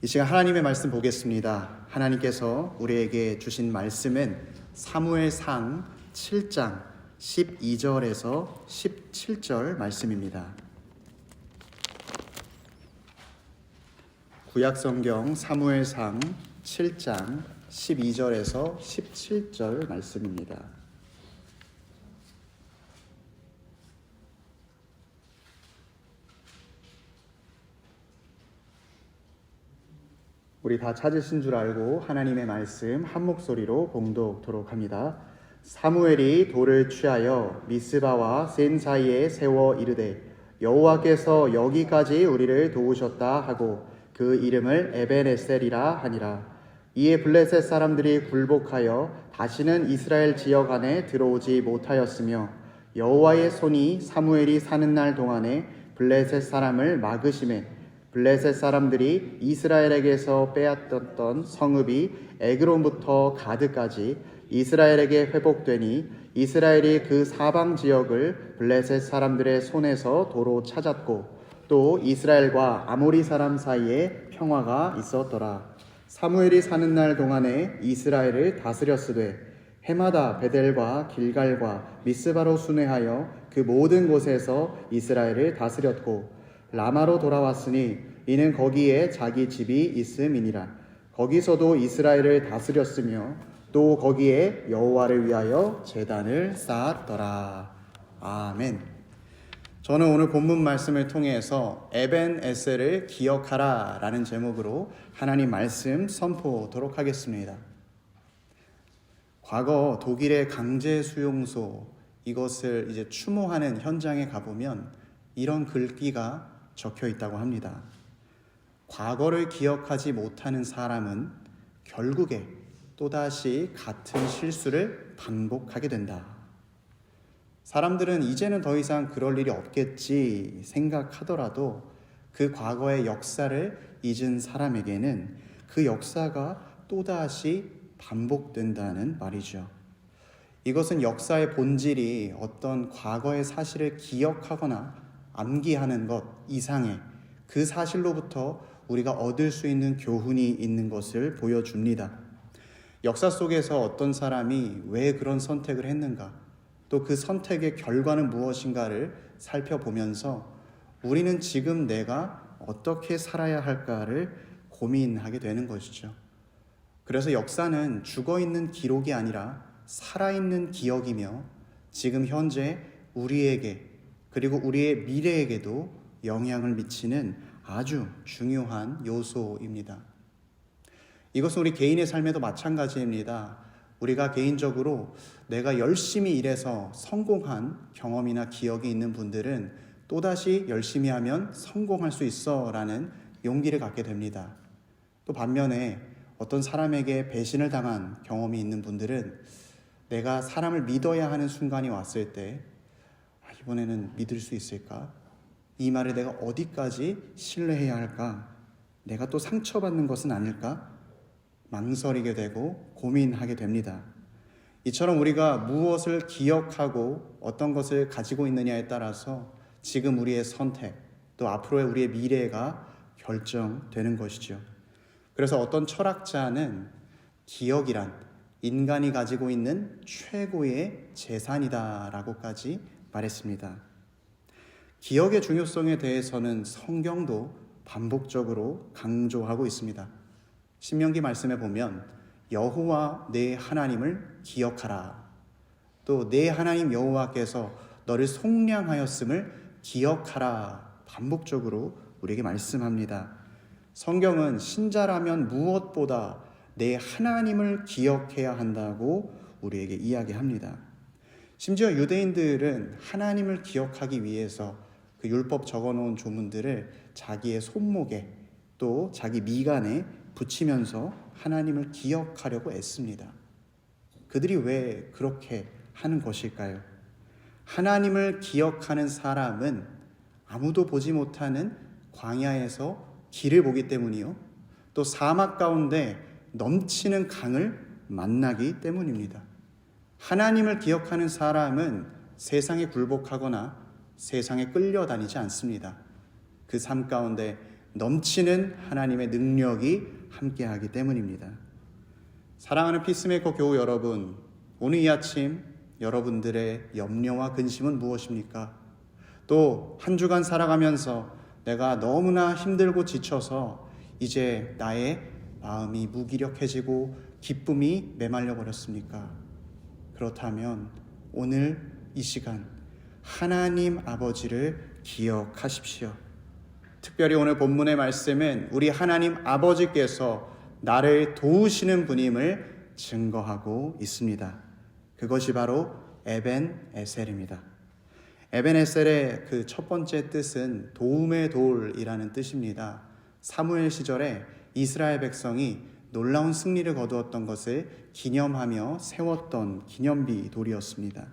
이 시간 하나님의 말씀 보겠습니다. 하나님께서 우리에게 주신 말씀은 사무엘상 7장 12절에서 17절 말씀입니다. 구약성경 사무엘상 7장 12절에서 17절 말씀입니다. 우리 다 찾으신 줄 알고 하나님의 말씀 한 목소리로 봉독토록 합니다. 사무엘이 돌을 취하여 미스바와 센 사이에 세워 이르되 여호와께서 여기까지 우리를 도우셨다 하고 그 이름을 에벤에셀이라 하니라. 이에 블레셋 사람들이 굴복하여 다시는 이스라엘 지역 안에 들어오지 못하였으며 여호와의 손이 사무엘이 사는 날 동안에 블레셋 사람을 막으심에 블레셋 사람들이 이스라엘에게서 빼앗겼던 성읍이 에그론부터 가드까지 이스라엘에게 회복되니 이스라엘이 그 사방 지역을 블레셋 사람들의 손에서 도로 찾았고 또 이스라엘과 아모리 사람 사이에 평화가 있었더라. 사무엘이 사는 날 동안에 이스라엘을 다스렸으되 해마다 베델과 길갈과 미스바로 순회하여 그 모든 곳에서 이스라엘을 다스렸고 라마로 돌아왔으니 이는 거기에 자기 집이 있음이니라. 거기서도 이스라엘을 다스렸으며 또 거기에 여호와를 위하여 제단을 쌓았더라. 아멘. 저는 오늘 본문 말씀을 통해서 에벤에셀을 기억하라 라는 제목으로 하나님 말씀 선포하도록 하겠습니다. 과거 독일의 강제 수용소 이것을 이제 추모하는 현장에 가보면 이런 글귀가 적혀 있다고 합니다. 과거를 기억하지 못하는 사람은 결국에 또다시 같은 실수를 반복하게 된다. 사람들은 이제는 더 이상 그럴 일이 없겠지 생각하더라도 그 과거의 역사를 잊은 사람에게는 그 역사가 또다시 반복된다는 말이죠. 이것은 역사의 본질이 어떤 과거의 사실을 기억하거나 암기하는 것 이상의 그 사실로부터 우리가 얻을 수 있는 교훈이 있는 것을 보여줍니다. 역사 속에서 어떤 사람이 왜 그런 선택을 했는가, 또 그 선택의 결과는 무엇인가를 살펴보면서 우리는 지금 내가 어떻게 살아야 할까를 고민하게 되는 것이죠. 그래서 역사는 죽어있는 기록이 아니라 살아있는 기억이며 지금 현재 우리에게 그리고 우리의 미래에게도 영향을 미치는 아주 중요한 요소입니다. 이것은 우리 개인의 삶에도 마찬가지입니다. 우리가 개인적으로 내가 열심히 일해서 성공한 경험이나 기억이 있는 분들은 또다시 열심히 하면 성공할 수 있어 라는 용기를 갖게 됩니다. 또 반면에 어떤 사람에게 배신을 당한 경험이 있는 분들은 내가 사람을 믿어야 하는 순간이 왔을 때 이번에는 믿을 수 있을까? 이 말을 내가 어디까지 신뢰해야 할까? 내가 또 상처받는 것은 아닐까? 망설이게 되고 고민하게 됩니다. 이처럼 우리가 무엇을 기억하고 어떤 것을 가지고 있느냐에 따라서 지금 우리의 선택, 또 앞으로의 우리의 미래가 결정되는 것이죠. 그래서 어떤 철학자는 기억이란 인간이 가지고 있는 최고의 재산이다라고까지 말했습니다. 기억의 중요성에 대해서는 성경도 반복적으로 강조하고 있습니다. 신명기 말씀에 보면 여호와 내 하나님을 기억하라. 또 내 하나님 여호와께서 너를 속량하였음을 기억하라. 반복적으로 우리에게 말씀합니다. 성경은 신자라면 무엇보다 내 하나님을 기억해야 한다고 우리에게 이야기합니다. 심지어 유대인들은 하나님을 기억하기 위해서 그 율법 적어놓은 조문들을 자기의 손목에 또 자기 미간에 붙이면서 하나님을 기억하려고 애씁니다. 그들이 왜 그렇게 하는 것일까요? 하나님을 기억하는 사람은 아무도 보지 못하는 광야에서 길을 보기 때문이요, 또 사막 가운데 넘치는 강을 만나기 때문입니다. 하나님을 기억하는 사람은 세상에 굴복하거나 세상에 끌려다니지 않습니다. 그 삶 가운데 넘치는 하나님의 능력이 함께하기 때문입니다. 사랑하는 피스메이커 교우 여러분, 오늘 이 아침 여러분들의 염려와 근심은 무엇입니까? 또 한 주간 살아가면서 내가 너무나 힘들고 지쳐서 이제 나의 마음이 무기력해지고 기쁨이 메말려 버렸습니까? 그렇다면 오늘 이 시간 하나님 아버지를 기억하십시오. 특별히 오늘 본문의 말씀은 우리 하나님 아버지께서 나를 도우시는 분임을 증거하고 있습니다. 그것이 바로 에벤에셀입니다. 에벤에셀의 그 첫 번째 뜻은 도움의 돌이라는 뜻입니다. 사무엘 시절에 이스라엘 백성이 놀라운 승리를 거두었던 것을 기념하며 세웠던 기념비 돌이었습니다.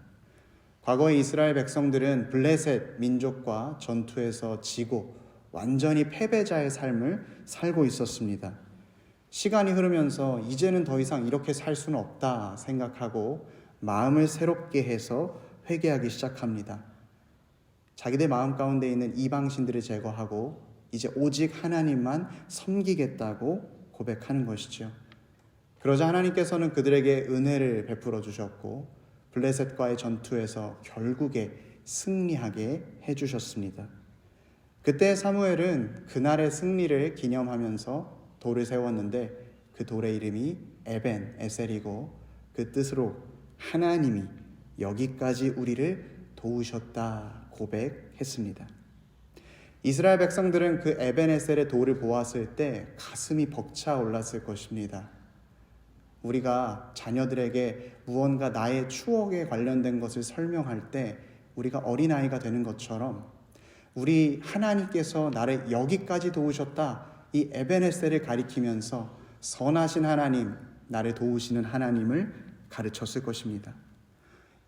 과거에 이스라엘 백성들은 블레셋 민족과 전투에서 지고 완전히 패배자의 삶을 살고 있었습니다. 시간이 흐르면서 이제는 더 이상 이렇게 살 수는 없다 생각하고 마음을 새롭게 해서 회개하기 시작합니다. 자기들 마음 가운데 있는 이방신들을 제거하고 이제 오직 하나님만 섬기겠다고 고백하는 것이죠. 그러자 하나님께서는 그들에게 은혜를 베풀어 주셨고 블레셋과의 전투에서 결국에 승리하게 해주셨습니다. 그때 사무엘은 그날의 승리를 기념하면서 돌을 세웠는데 그 돌의 이름이 에벤에셀이고 그 뜻으로 하나님이 여기까지 우리를 도우셨다 고백했습니다. 이스라엘 백성들은 그 에벤에셀의 돌을 보았을 때 가슴이 벅차 올랐을 것입니다. 우리가 자녀들에게 무언가 나의 추억에 관련된 것을 설명할 때 우리가 어린아이가 되는 것처럼 우리 하나님께서 나를 여기까지 도우셨다, 이 에벤에셀을 가리키면서 선하신 하나님, 나를 도우시는 하나님을 가르쳤을 것입니다.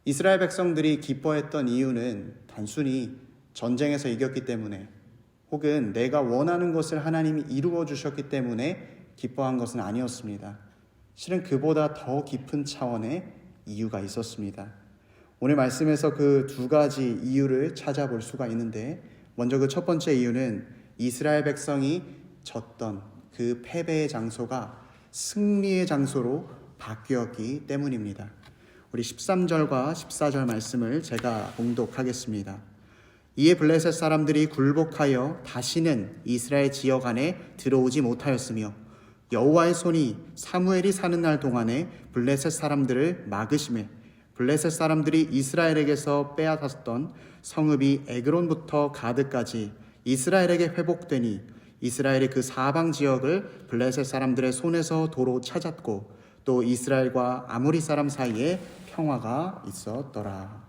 이스라엘 백성들이 기뻐했던 이유는 단순히 전쟁에서 이겼기 때문에 혹은 내가 원하는 것을 하나님이 이루어 주셨기 때문에 기뻐한 것은 아니었습니다. 실은 그보다 더 깊은 차원의 이유가 있었습니다. 오늘 말씀에서 그 두 가지 이유를 찾아볼 수가 있는데, 먼저 그 첫 번째 이유는 이스라엘 백성이 졌던 그 패배의 장소가 승리의 장소로 바뀌었기 때문입니다. 우리 13절과 14절 말씀을 제가 봉독하겠습니다. 이에 블레셋 사람들이 굴복하여 다시는 이스라엘 지역 안에 들어오지 못하였으며 여호와의 손이 사무엘이 사는 날 동안에 블레셋 사람들을 막으심에 블레셋 사람들이 이스라엘에게서 빼앗았던 성읍이 에그론부터 가드까지 이스라엘에게 회복되니 이스라엘의 그 사방 지역을 블레셋 사람들의 손에서 도로 찾았고 또 이스라엘과 아모리 사람 사이에 평화가 있었더라.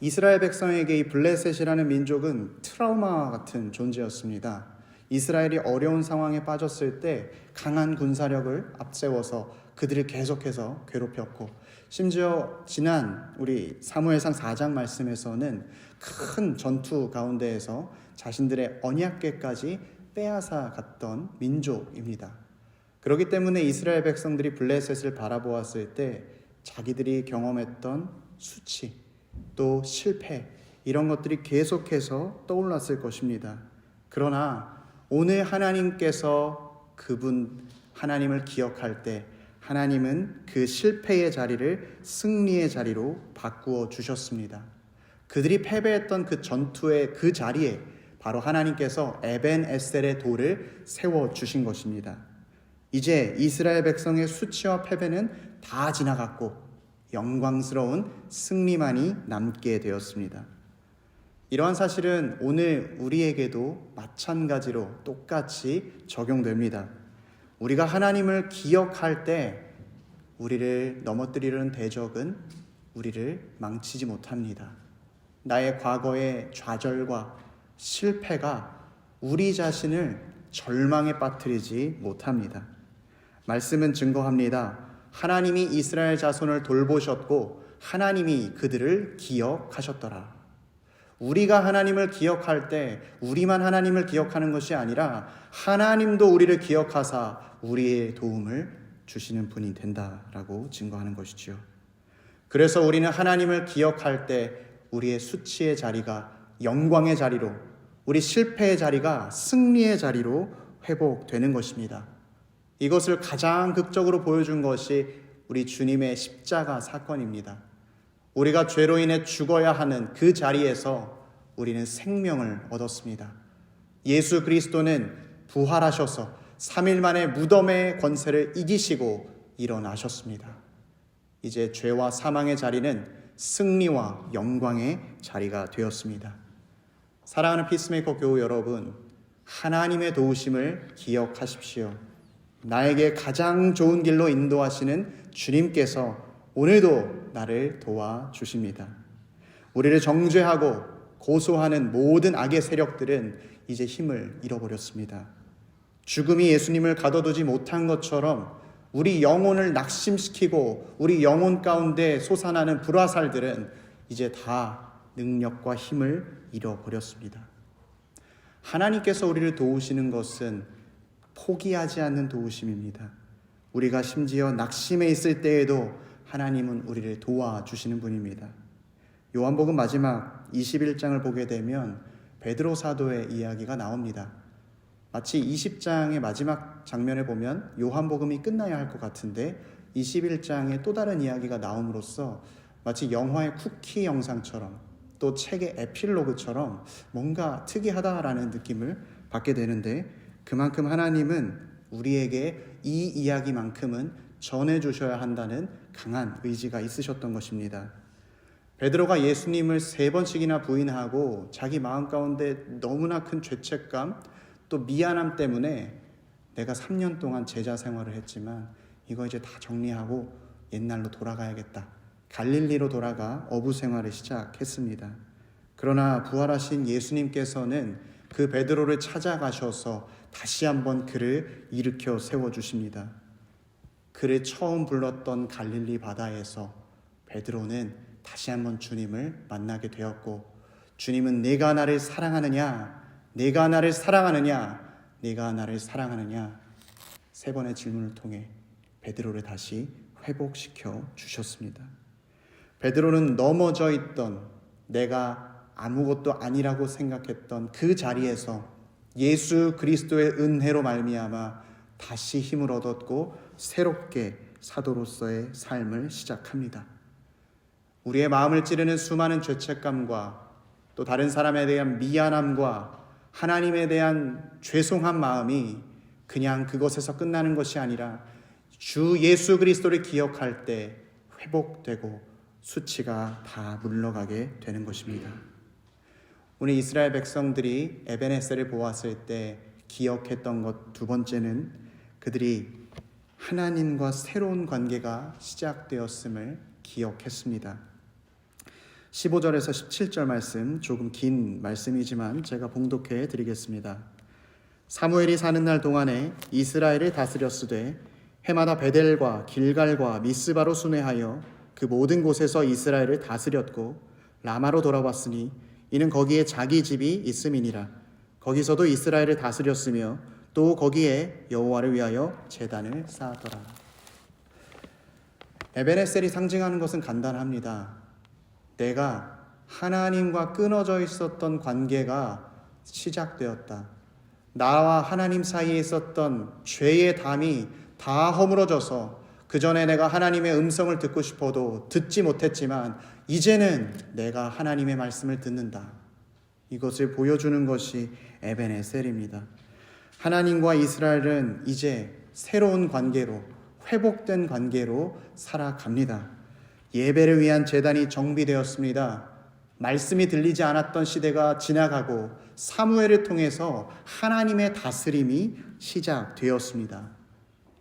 이스라엘 백성에게 이 블레셋이라는 민족은 트라우마 같은 존재였습니다. 이스라엘이 어려운 상황에 빠졌을 때 강한 군사력을 앞세워서 그들을 계속해서 괴롭혔고, 심지어 지난 우리 사무엘상 4장 말씀에서는 큰 전투 가운데에서 자신들의 언약궤까지 빼앗아 갔던 민족입니다. 그렇기 때문에 이스라엘 백성들이 블레셋을 바라보았을 때 자기들이 경험했던 수치, 또 실패, 이런 것들이 계속해서 떠올랐을 것입니다. 그러나 오늘 하나님께서 그분 하나님을 기억할 때 하나님은 그 실패의 자리를 승리의 자리로 바꾸어 주셨습니다. 그들이 패배했던 그 전투의 그 자리에 바로 하나님께서 에벤에셀의 돌을 세워주신 것입니다. 이제 이스라엘 백성의 수치와 패배는 다 지나갔고 영광스러운 승리만이 남게 되었습니다. 이러한 사실은 오늘 우리에게도 마찬가지로 똑같이 적용됩니다. 우리가 하나님을 기억할 때 우리를 넘어뜨리려는 대적은 우리를 망치지 못합니다. 나의 과거의 좌절과 실패가 우리 자신을 절망에 빠뜨리지 못합니다. 말씀은 증거합니다. 하나님이 이스라엘 자손을 돌보셨고 하나님이 그들을 기억하셨더라. 우리가 하나님을 기억할 때 우리만 하나님을 기억하는 것이 아니라 하나님도 우리를 기억하사 우리의 도움을 주시는 분이 된다라고 증거하는 것이지요. 그래서 우리는 하나님을 기억할 때 우리의 수치의 자리가 영광의 자리로, 우리 실패의 자리가 승리의 자리로 회복되는 것입니다. 이것을 가장 극적으로 보여준 것이 우리 주님의 십자가 사건입니다. 우리가 죄로 인해 죽어야 하는 그 자리에서 우리는 생명을 얻었습니다. 예수 그리스도는 부활하셔서 3일 만에 무덤의 권세를 이기시고 일어나셨습니다. 이제 죄와 사망의 자리는 승리와 영광의 자리가 되었습니다. 사랑하는 피스메이커 교우 여러분, 하나님의 도우심을 기억하십시오. 나에게 가장 좋은 길로 인도하시는 주님께서 오늘도 나를 도와주십니다. 우리를 정죄하고 고소하는 모든 악의 세력들은 이제 힘을 잃어버렸습니다. 죽음이 예수님을 가둬두지 못한 것처럼 우리 영혼을 낙심시키고 우리 영혼 가운데 솟아나는 불화살들은 이제 다 능력과 힘을 잃어버렸습니다. 하나님께서 우리를 도우시는 것은 포기하지 않는 도우심입니다. 우리가 심지어 낙심해 있을 때에도 하나님은 우리를 도와주시는 분입니다. 요한복음 마지막 21장을 보게 되면 베드로 사도의 이야기가 나옵니다. 마치 20장의 마지막 장면을 보면 요한복음이 끝나야 할 것 같은데 21장에 또 다른 이야기가 나옴으로써 마치 영화의 쿠키 영상처럼 또 책의 에필로그처럼 뭔가 특이하다라는 느낌을 받게 되는데, 그만큼 하나님은 우리에게 이 이야기만큼은 전해주셔야 한다는 강한 의지가 있으셨던 것입니다. 베드로가 예수님을 3번씩이나 부인하고 자기 마음 가운데 너무나 큰 죄책감 또 미안함 때문에 내가 3년 동안 제자 생활을 했지만 이거 이제 다 정리하고 옛날로 돌아가야겠다, 갈릴리로 돌아가 어부 생활을 시작했습니다. 그러나 부활하신 예수님께서는 그 베드로를 찾아가셔서 다시 한번 그를 일으켜 세워주십니다. 그를 처음 불렀던 갈릴리 바다에서 베드로는 다시 한번 주님을 만나게 되었고, 주님은 내가 나를 사랑하느냐, 내가 나를 사랑하느냐, 내가 나를 사랑하느냐 3번의 질문을 통해 베드로를 다시 회복시켜 주셨습니다. 베드로는 넘어져 있던, 내가 아무것도 아니라고 생각했던 그 자리에서 예수 그리스도의 은혜로 말미암아 다시 힘을 얻었고 새롭게 사도로서의 삶을 시작합니다. 우리의 마음을 찌르는 수많은 죄책감과 또 다른 사람에 대한 미안함과 하나님에 대한 죄송한 마음이 그냥 그것에서 끝나는 것이 아니라 주 예수 그리스도를 기억할 때 회복되고 수치가 다 물러가게 되는 것입니다. 오늘 이스라엘 백성들이 에벤에셀을 보았을 때 기억했던 것 두 번째는 그들이 하나님과 새로운 관계가 시작되었음을 기억했습니다. 15절에서 17절 말씀, 조금 긴 말씀이지만 제가 봉독해 드리겠습니다. 사무엘이 사는 날 동안에 이스라엘을 다스렸으되 해마다 베델과 길갈과 미스바로 순회하여 그 모든 곳에서 이스라엘을 다스렸고 라마로 돌아왔으니 이는 거기에 자기 집이 있음이니라. 거기서도 이스라엘을 다스렸으며 또 거기에 여호와를 위하여 제단을 쌓았더라. 에벤에셀이 상징하는 것은 간단합니다. 내가 하나님과 끊어져 있었던 관계가 시작되었다. 나와 하나님 사이에 있었던 죄의 담이 다 허물어져서 그 전에 내가 하나님의 음성을 듣고 싶어도 듣지 못했지만 이제는 내가 하나님의 말씀을 듣는다. 이것을 보여주는 것이 에벤에셀입니다. 하나님과 이스라엘은 이제 새로운 관계로, 회복된 관계로 살아갑니다. 예배를 위한 제단이 정비되었습니다. 말씀이 들리지 않았던 시대가 지나가고 사무엘을 통해서 하나님의 다스림이 시작되었습니다.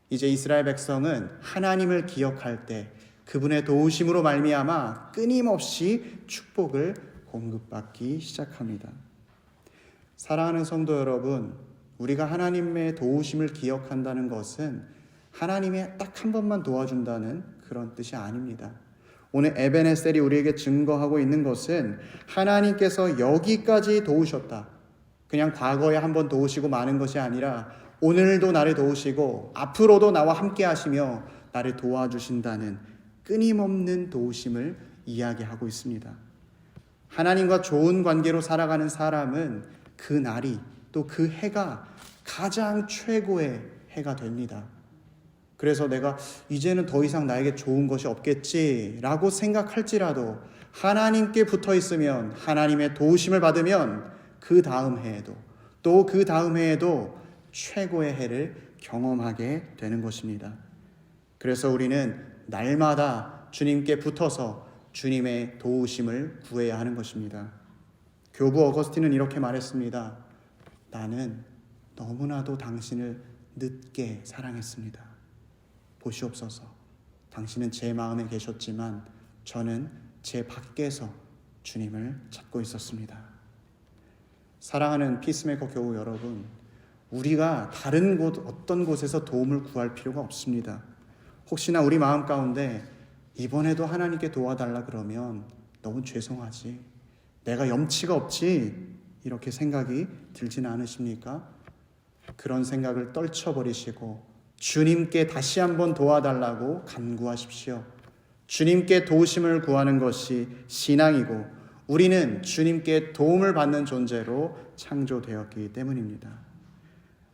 이제 이스라엘 백성은 하나님을 기억할 때 그분의 도우심으로 말미암아 끊임없이 축복을 공급받기 시작합니다. 사랑하는 성도 여러분, 우리가 하나님의 도우심을 기억한다는 것은 하나님이 딱 한 번만 도와준다는 그런 뜻이 아닙니다. 오늘 에벤에셀이 우리에게 증거하고 있는 것은 하나님께서 여기까지 도우셨다. 그냥 과거에 한번 도우시고 마는 것이 아니라 오늘도 나를 도우시고 앞으로도 나와 함께 하시며 나를 도와주신다는 끊임없는 도우심을 이야기하고 있습니다. 하나님과 좋은 관계로 살아가는 사람은 그 날이 또 그 해가 가장 최고의 해가 됩니다. 그래서 내가 이제는 더 이상 나에게 좋은 것이 없겠지라고 생각할지라도 하나님께 붙어 있으면, 하나님의 도우심을 받으면 그 다음 해에도 또 그 다음 해에도 최고의 해를 경험하게 되는 것입니다. 그래서 우리는 날마다 주님께 붙어서 주님의 도우심을 구해야 하는 것입니다. 교부 어거스틴은 이렇게 말했습니다. 나는 너무나도 당신을 늦게 사랑했습니다. 보시옵소서. 당신은 제 마음에 계셨지만 저는 제 밖에서 주님을 찾고 있었습니다. 사랑하는 피스메이커 교우 여러분, 우리가 다른 곳 어떤 곳에서 도움을 구할 필요가 없습니다. 혹시나 우리 마음 가운데 이번에도 하나님께 도와달라 그러면 너무 죄송하지, 내가 염치가 없지, 이렇게 생각이 들지는 않으십니까? 그런 생각을 떨쳐버리시고 주님께 다시 한번 도와달라고 간구하십시오. 주님께 도우심을 구하는 것이 신앙이고 우리는 주님께 도움을 받는 존재로 창조되었기 때문입니다.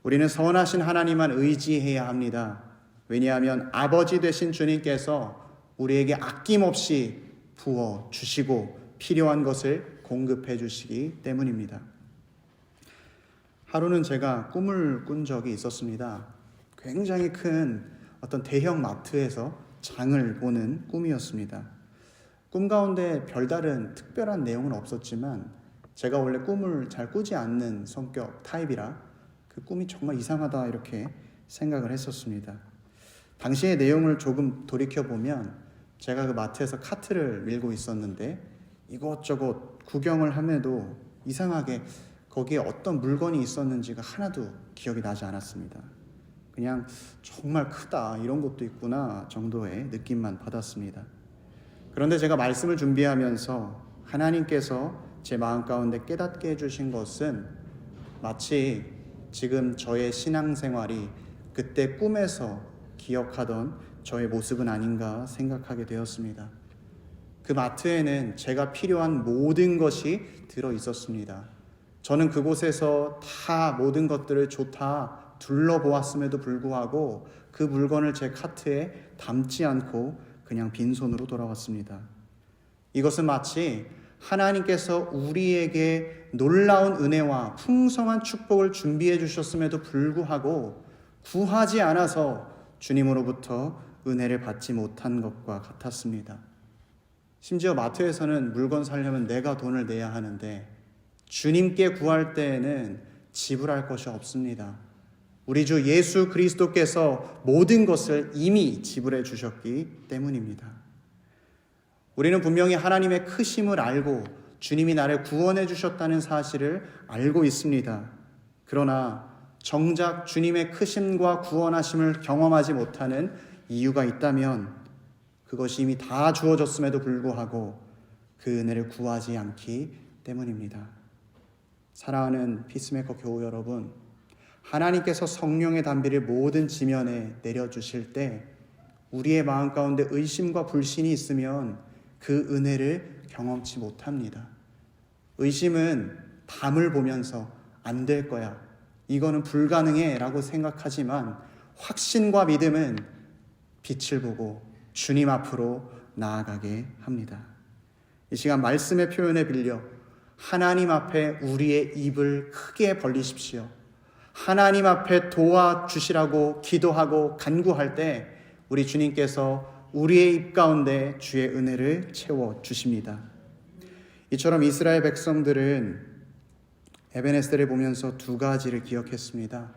우리는 선하신 하나님만 의지해야 합니다. 왜냐하면 아버지 되신 주님께서 우리에게 아낌없이 부어주시고 필요한 것을 공급해 주시기 때문입니다. 하루는 제가 꿈을 꾼 적이 있었습니다. 굉장히 큰 어떤 대형 마트에서 장을 보는 꿈이었습니다. 꿈 가운데 별다른 특별한 내용은 없었지만 제가 원래 꿈을 잘 꾸지 않는 성격 타입이라 그 꿈이 정말 이상하다 이렇게 생각을 했었습니다. 당시의 내용을 조금 돌이켜보면 제가 그 마트에서 카트를 밀고 있었는데 이것저것 구경을 함에도 이상하게 거기에 어떤 물건이 있었는지가 하나도 기억이 나지 않았습니다. 그냥 정말 크다, 이런 것도 있구나 정도의 느낌만 받았습니다. 그런데 제가 말씀을 준비하면서 하나님께서 제 마음 가운데 깨닫게 해주신 것은 마치 지금 저의 신앙생활이 그때 꿈에서 기억하던 저의 모습은 아닌가 생각하게 되었습니다. 그 마트에는 제가 필요한 모든 것이 들어 있었습니다. 저는 그곳에서 다 모든 것들을 좋다 둘러보았음에도 불구하고 그 물건을 제 카트에 담지 않고 그냥 빈손으로 돌아왔습니다. 이것은 마치 하나님께서 우리에게 놀라운 은혜와 풍성한 축복을 준비해 주셨음에도 불구하고 구하지 않아서 주님으로부터 은혜를 받지 못한 것과 같았습니다. 심지어 마트에서는 물건 사려면 내가 돈을 내야 하는데 주님께 구할 때에는 지불할 것이 없습니다. 우리 주 예수 그리스도께서 모든 것을 이미 지불해 주셨기 때문입니다. 우리는 분명히 하나님의 크심을 알고 주님이 나를 구원해 주셨다는 사실을 알고 있습니다. 그러나 정작 주님의 크심과 구원하심을 경험하지 못하는 이유가 있다면 그것이 이미 다 주어졌음에도 불구하고 그 은혜를 구하지 않기 때문입니다. 사랑하는 피스메이커 교우 여러분, 하나님께서 성령의 단비를 모든 지면에 내려주실 때 우리의 마음 가운데 의심과 불신이 있으면 그 은혜를 경험치 못합니다. 의심은 밤을 보면서 안 될 거야, 이거는 불가능해 라고 생각하지만 확신과 믿음은 빛을 보고 주님 앞으로 나아가게 합니다. 이 시간 말씀의 표현에 빌려 하나님 앞에 우리의 입을 크게 벌리십시오. 하나님 앞에 도와주시라고 기도하고 간구할 때 우리 주님께서 우리의 입 가운데 주의 은혜를 채워주십니다. 이처럼 이스라엘 백성들은 에벤에셀을 보면서 두 가지를 기억했습니다.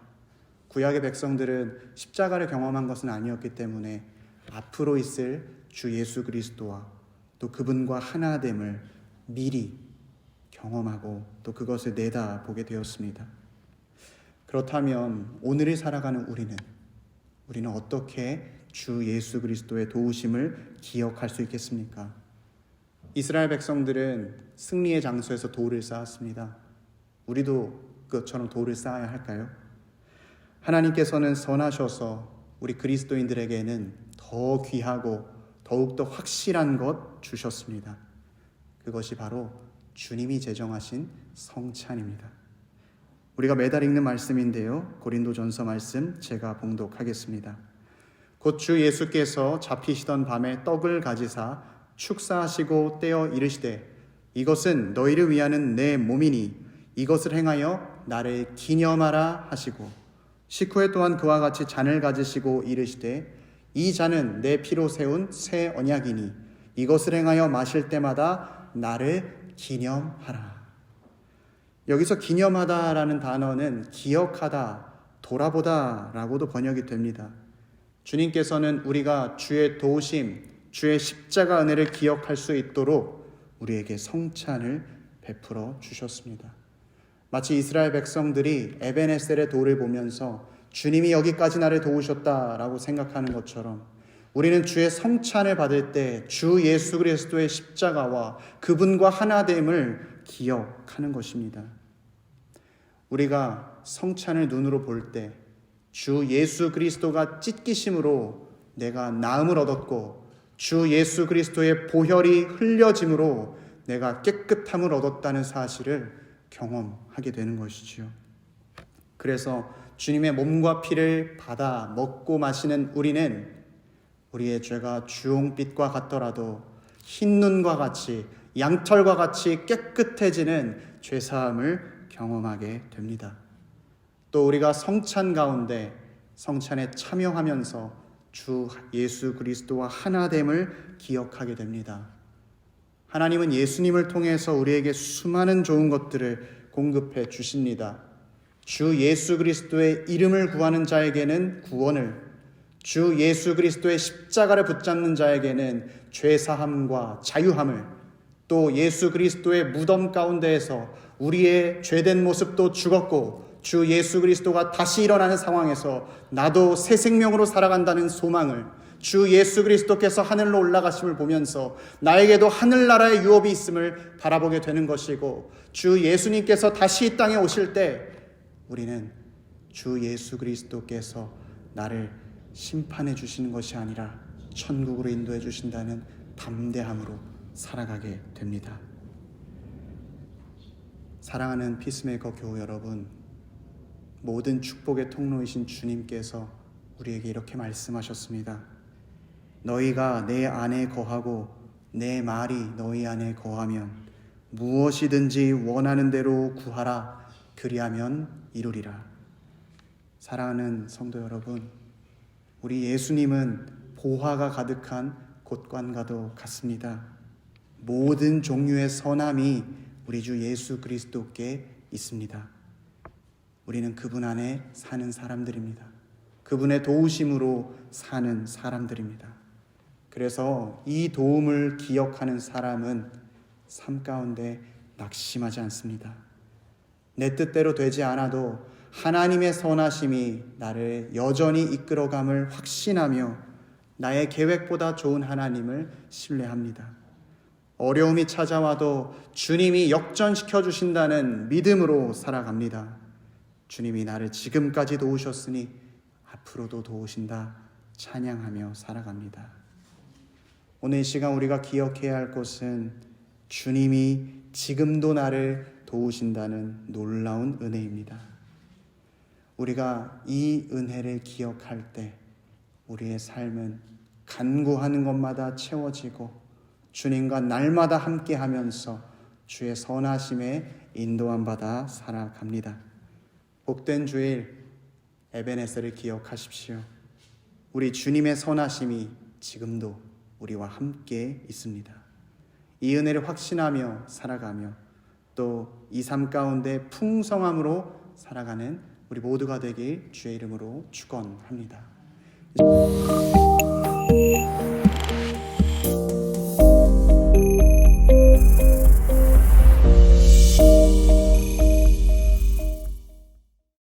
구약의 백성들은 십자가를 경험한 것은 아니었기 때문에 앞으로 있을 주 예수 그리스도와 또 그분과 하나됨을 미리 경험하고 또 그것을 내다보게 되었습니다. 그렇다면 오늘을 살아가는 우리는 어떻게 주 예수 그리스도의 도우심을 기억할 수 있겠습니까? 이스라엘 백성들은 승리의 장소에서 돌을 쌓았습니다. 우리도 그것처럼 돌을 쌓아야 할까요? 하나님께서는 선하셔서 우리 그리스도인들에게는 더 귀하고 더욱더 확실한 것 주셨습니다. 그것이 바로 주님이 제정하신 성찬입니다. 우리가 매달 읽는 말씀인데요. 고린도전서 말씀 제가 봉독하겠습니다. 곧 주 예수께서 잡히시던 밤에 떡을 가지사 축사하시고 떼어 이르시되 이것은 너희를 위하는 내 몸이니 이것을 행하여 나를 기념하라 하시고 식후에 또한 그와 같이 잔을 가지시고 이르시되 이 잔은 내 피로 세운 새 언약이니 이것을 행하여 마실 때마다 나를 기념하라. 여기서 기념하다라는 단어는 기억하다, 돌아보다 라고도 번역이 됩니다. 주님께서는 우리가 주의 도우심, 주의 십자가 은혜를 기억할 수 있도록 우리에게 성찬을 베풀어 주셨습니다. 마치 이스라엘 백성들이 에벤에셀의 돌을 보면서 주님이 여기까지 나를 도우셨다라고 생각하는 것처럼 우리는 주의 성찬을 받을 때 주 예수 그리스도의 십자가와 그분과 하나됨을 기억하는 것입니다. 우리가 성찬을 눈으로 볼 때 주 예수 그리스도가 찢기심으로 내가 나음을 얻었고 주 예수 그리스도의 보혈이 흘려짐으로 내가 깨끗함을 얻었다는 사실을 경험하게 되는 것이지요. 그래서 주님의 몸과 피를 받아 먹고 마시는 우리는 우리의 죄가 주홍빛과 같더라도 흰 눈과 같이 양털과 같이 깨끗해지는 죄사함을 경험하게 됩니다. 또 우리가 성찬 가운데 성찬에 참여하면서 주 예수 그리스도와 하나됨을 기억하게 됩니다. 하나님은 예수님을 통해서 우리에게 수많은 좋은 것들을 공급해 주십니다. 주 예수 그리스도의 이름을 구하는 자에게는 구원을, 주 예수 그리스도의 십자가를 붙잡는 자에게는 죄사함과 자유함을, 또 예수 그리스도의 무덤 가운데에서 우리의 죄된 모습도 죽었고 주 예수 그리스도가 다시 일어나는 상황에서 나도 새 생명으로 살아간다는 소망을, 주 예수 그리스도께서 하늘로 올라가심을 보면서 나에게도 하늘나라의 유업이 있음을 바라보게 되는 것이고, 주 예수님께서 다시 이 땅에 오실 때 우리는 주 예수 그리스도께서 나를 심판해 주시는 것이 아니라 천국으로 인도해 주신다는 담대함으로 살아가게 됩니다. 사랑하는 피스메이커 교우 여러분, 모든 축복의 통로이신 주님께서 우리에게 이렇게 말씀하셨습니다. 너희가 내 안에 거하고 내 말이 너희 안에 거하면 무엇이든지 원하는 대로 구하라. 그리하면 이루리라. 사랑하는 성도 여러분, 우리 예수님은 보화가 가득한 곳간과도 같습니다. 모든 종류의 선함이 우리 주 예수 그리스도께 있습니다. 우리는 그분 안에 사는 사람들입니다. 그분의 도우심으로 사는 사람들입니다. 그래서 이 도움을 기억하는 사람은 삶 가운데 낙심하지 않습니다. 내 뜻대로 되지 않아도 하나님의 선하심이 나를 여전히 이끌어감을 확신하며 나의 계획보다 좋은 하나님을 신뢰합니다. 어려움이 찾아와도 주님이 역전시켜 주신다는 믿음으로 살아갑니다. 주님이 나를 지금까지 도우셨으니 앞으로도 도우신다 찬양하며 살아갑니다. 오늘 이 시간 우리가 기억해야 할 것은 주님이 지금도 나를 도우신다는 놀라운 은혜입니다. 우리가 이 은혜를 기억할 때 우리의 삶은 간구하는 것마다 채워지고 주님과 날마다 함께하면서 주의 선하심에 인도함 받아 살아갑니다. 복된 주일 에베네셀을 기억하십시오. 우리 주님의 선하심이 지금도 우리와 함께 있습니다. 이 은혜를 확신하며 살아가며 또 이 삶 가운데 풍성함으로 살아가는 우리 모두가 되길 주의 이름으로 축원합니다.